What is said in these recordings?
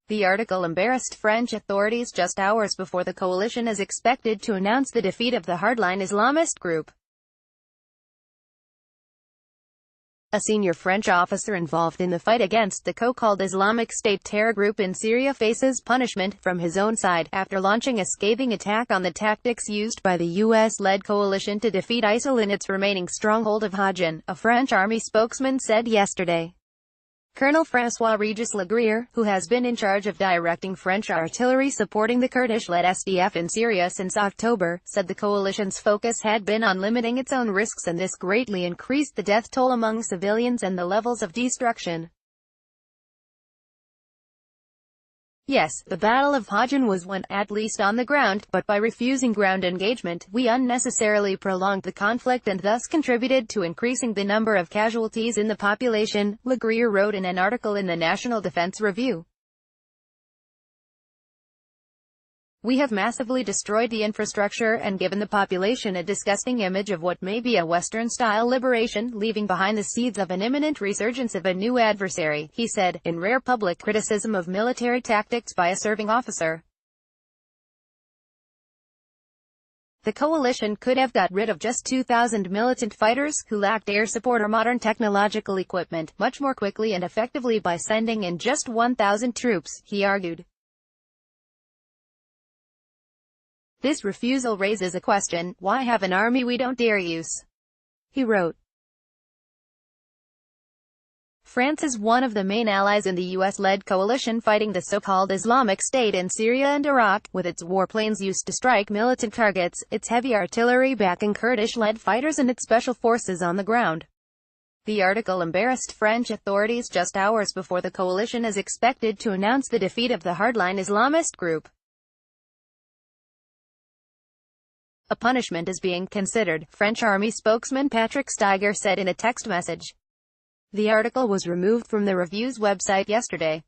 The article embarrassed French authorities just hours before the coalition is expected to announce the defeat of the hardline Islamist group. A senior French officer involved in the fight against the so-called Islamic State terror group in Syria faces punishment from his own side, after launching a scathing attack on the tactics used by the US-led coalition to defeat Isil in its remaining stronghold of Hajin, a French army spokesman said yesterday. Colonel Francois-Regis Legrier, who has been in charge of directing French artillery supporting the Kurdish-led SDF in Syria since October, said the coalition's focus had been on limiting its own risks, and this greatly increased the death toll among civilians and the levels of destruction. Yes, the Battle of Hajin was won, at least on the ground, but by refusing ground engagement, we unnecessarily prolonged the conflict and thus contributed to increasing the number of casualties in the population, Legrier wrote in an article in the National Defense Review. We have massively destroyed the infrastructure and given the population a disgusting image of what may be a Western-style liberation, leaving behind the seeds of an imminent resurgence of a new adversary, he said, in rare public criticism of military tactics by a serving officer. The coalition could have got rid of just 2,000 militant fighters, who lacked air support or modern technological equipment, much more quickly and effectively by sending in just 1,000 troops, he argued. This refusal raises a question: why have an army we don't dare use? He wrote. France is one of the main allies in the US-led coalition fighting the so-called Islamic State in Syria and Iraq, with its warplanes used to strike militant targets, its heavy artillery backing Kurdish-led fighters and its special forces on the ground. The article embarrassed French authorities just hours before the coalition is expected to announce the defeat of the hardline Islamist group. A punishment is being considered, French army spokesman Patrick Steiger said in a text message. The article was removed from the review's website yesterday.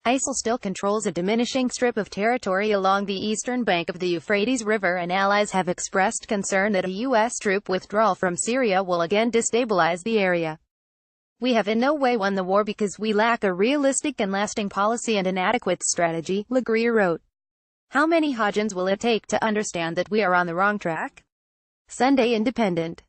Isil still controls a diminishing strip of territory along the eastern bank of the Euphrates River, and allies have expressed concern that a U.S. troop withdrawal from Syria will again destabilize the area. We have in no way won the war because we lack a realistic and lasting policy and an adequate strategy, Legrier wrote. How many Hajins will it take to understand that we are on the wrong track? Sunday Independent.